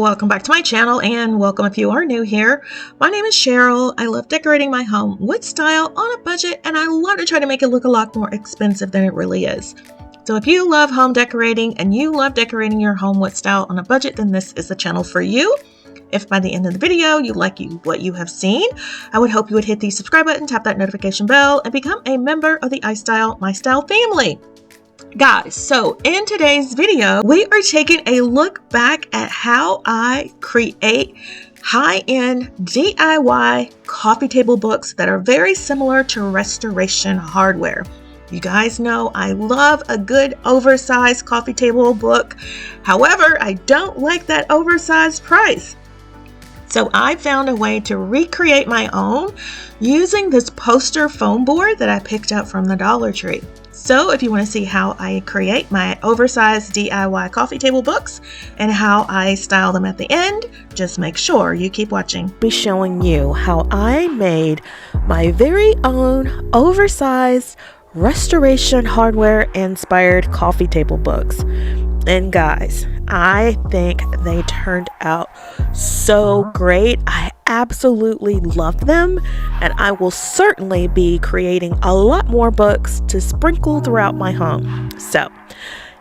welcome back to my channel, and welcome if you are new here. My name is Cheryl. I love decorating my home with style on a budget, and I love to try to make it look a lot more expensive than it really is. So if you love home decorating and you love decorating your home with style on a budget, then this is the channel for you. If by the end of the video you like what you have seen, I would hope you would hit the subscribe button, tap that notification bell, and become a member of the iStylEMYSTYLE family. Guys, so in today's video, we are taking a look back at how I create high-end DIY coffee table books that are very similar to restoration hardware. You guys know I love a good oversized coffee table book. However, I don't like that oversized price. So I found a way to recreate my own using this poster foam board that I picked up from the Dollar Tree. So if you want to see how I create my oversized DIY coffee table books and how I style them at the end, just make sure you keep watching. I'll be showing you how I made my very own oversized restoration hardware inspired coffee table books. And guys, I think they turned out so great. I absolutely love them, and I will certainly be creating a lot more books to sprinkle throughout my home. So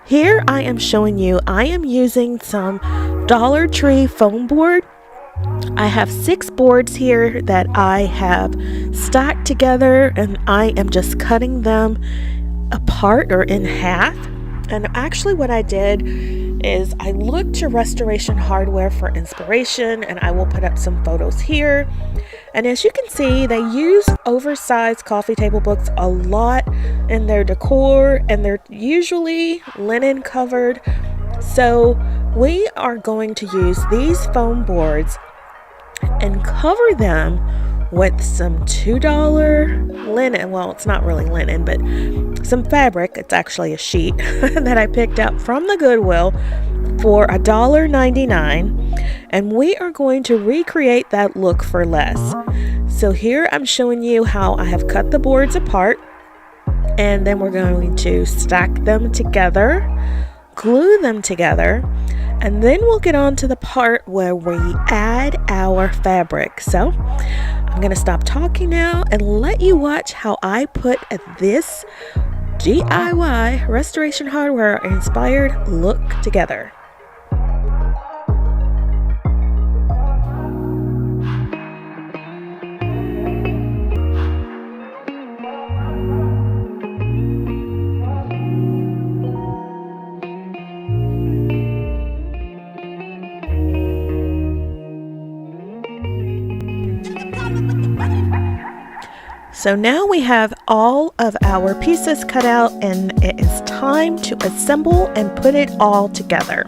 here I am showing you, I am using some Dollar Tree foam board. I have 6 boards here that I have stacked together, and I am just cutting them apart or in half. And actually what I did is I looked to restoration hardware for inspiration, and I will put up some photos here. And as you can see, they use oversized coffee table books a lot in their decor, and they're usually linen covered. So we are going to use these foam boards and cover them with some $2 linen. Well, it's not really linen, but some fabric. It's actually a sheet that I picked up from the Goodwill for $1.99, and we are going to recreate that look for less. So here I'm showing you how I have cut the boards apart, and then we're going to stack them together, glue them together, and then we'll get on to the part where we add our fabric. So I'm going to stop talking now and let you watch how I put this DIY restoration hardware inspired look together. So now we have all of our pieces cut out, and it is time to assemble and put it all together.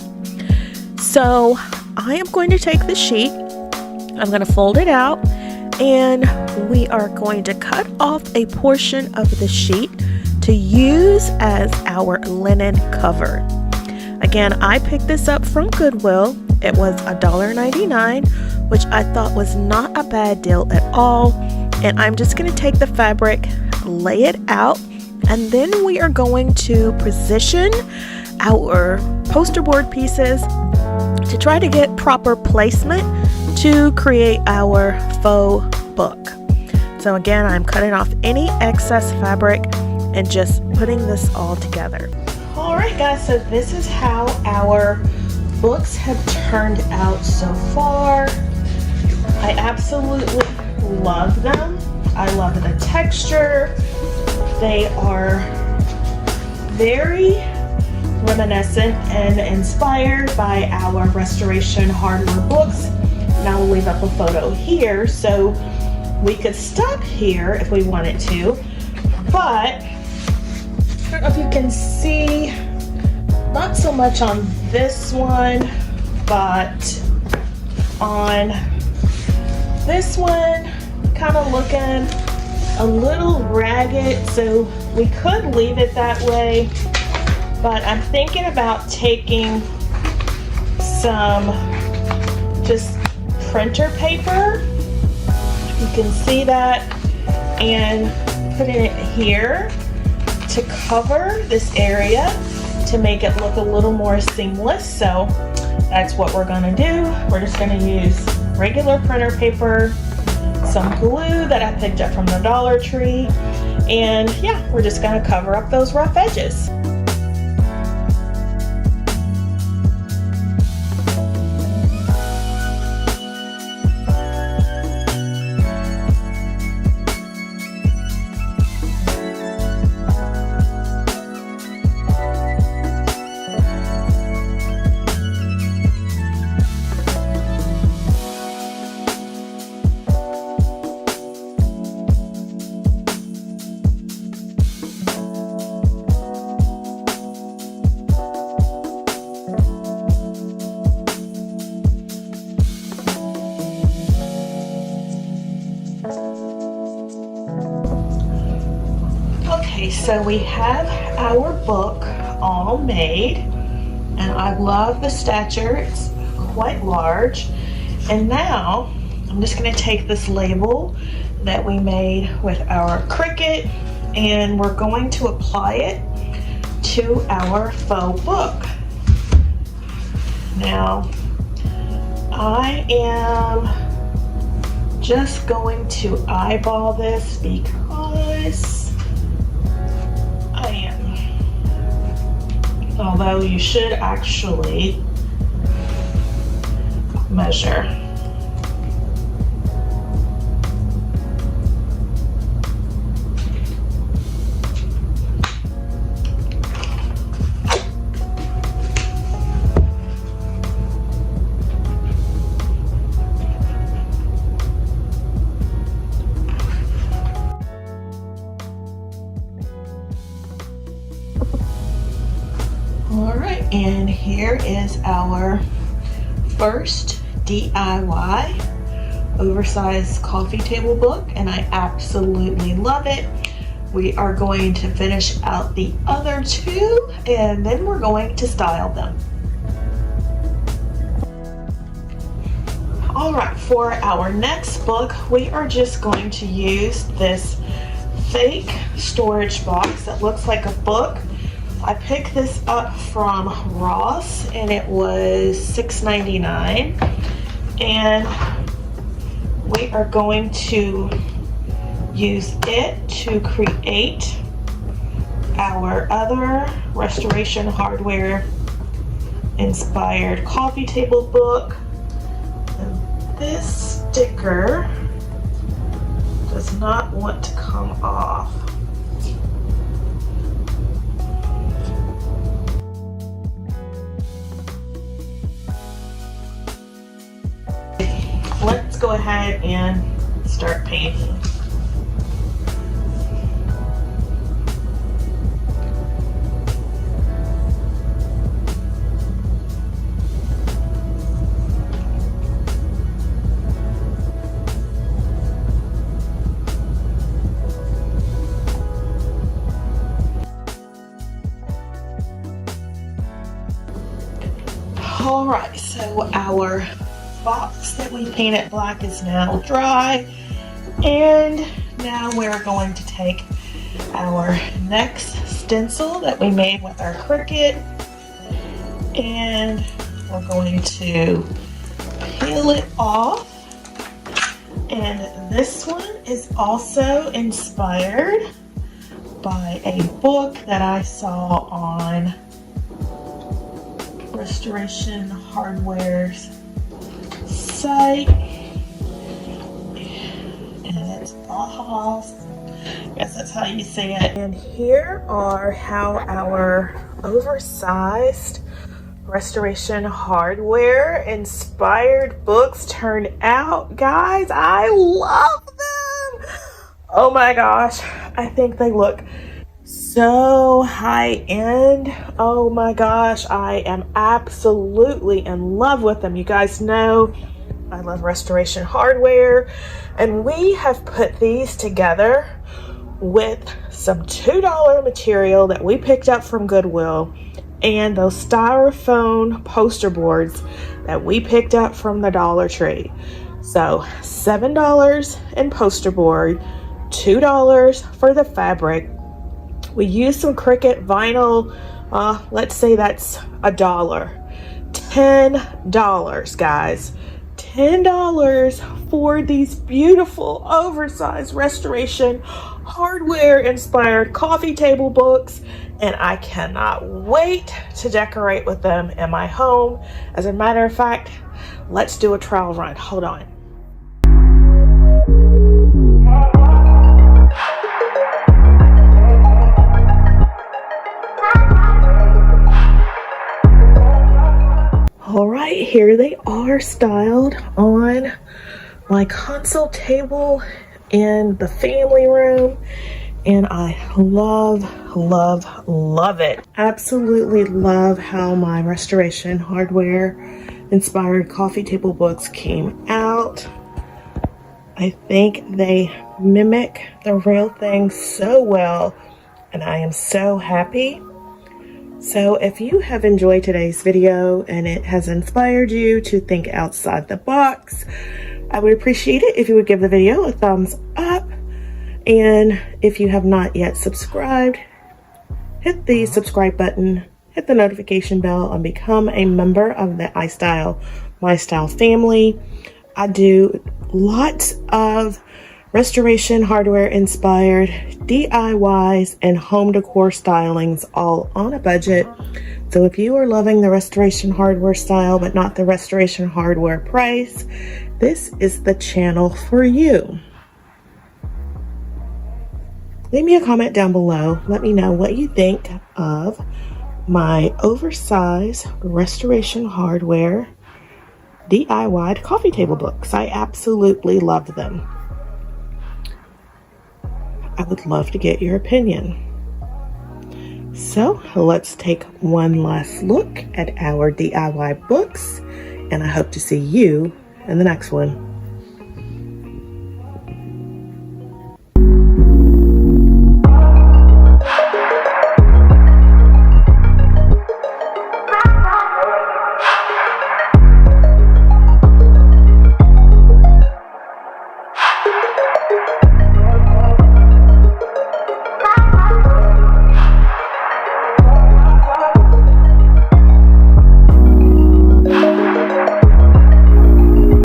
So I am going to take the sheet, I'm going to fold it out, and we are going to cut off a portion of the sheet to use as our linen cover. Again, I picked this up from Goodwill. It was $1.99, which I thought was not a bad deal at all. And I'm just going to take the fabric, lay it out, and then we are going to position our poster board pieces to try to get proper placement to create our faux book. So again, I'm cutting off any excess fabric and just putting this all together. Alright guys, so this is how our books have turned out so far. I absolutely love them. I love the texture. They are very reminiscent and inspired by our restoration hardware books. And I will leave up a photo here, so we could stop here if we wanted to, but I don't know if you can see, not so much on this one, but on this one, kind of looking a little ragged, so we could leave it that way, but I'm thinking about taking some just printer paper, you can see that, and putting it here to cover this area to make it look a little more seamless. So that's what we're gonna do. We're just gonna use regular printer paper, some glue that I picked up from the Dollar Tree, and yeah, we're just gonna cover up those rough edges. Okay, so we have our book all made, and I love the stature. It's quite large. And now I'm just going to take this label that we made with our Cricut, and we're going to apply it to our faux book. Now I am just going to eyeball this because I am. Although you should actually measure. Alright, and here is our first DIY oversized coffee table book, and I absolutely love it. We are going to finish out the other two, and then we're going to style them. Alright, for our next book, we are just going to use this fake storage box that looks like a book. I picked this up from Ross, and it was $6.99, and we are going to use it to create our other Restoration Hardware inspired coffee table book. And this sticker does not want to come off. Let's go ahead and start painting. All right, so our box that we painted black is now dry, and now we're going to take our next stencil that we made with our Cricut, and we're going to peel it off. And this one is also inspired by a book that I saw on Restoration Hardware's site, and it's off. I guess that's how you say it. And here are how our oversized Restoration Hardware inspired books turn out, guys. I love them. Oh my gosh, I think they look so high end. Oh my gosh, I am absolutely in love with them. You guys know I love Restoration Hardware, and we have put these together with some $2 material that we picked up from Goodwill and those styrofoam poster boards that we picked up from the Dollar Tree. So $7 in poster board, $2 for the fabric. We used some Cricut vinyl, let's say that's $1. $10, guys. $10 for these beautiful oversized restoration hardware inspired coffee table books, and I cannot wait to decorate with them in my home. As a matter of fact, let's do a trial run. Hold on. All right, here they are styled on my console table in the family room, and I love it. Absolutely love how my restoration hardware inspired coffee table books came out. I think they mimic the real thing so well, and I am so happy. So if you have enjoyed today's video and it has inspired you to think outside the box, I would appreciate it if you would give the video a thumbs up. And if you have not yet subscribed, hit the subscribe button, hit the notification bell, and become a member of the iStylEMYSTYLE family. I do lots of restoration hardware inspired DIYs and home decor stylings, all on a budget. So if you are loving the restoration hardware style but not the restoration hardware price, this is the channel for you. Leave me a comment down below. Let me know what you think of my oversized restoration hardware DIY coffee table books. I absolutely love them. I would love to get your opinion. So let's take one last look at our DIY books, and I hope to see you in the next one.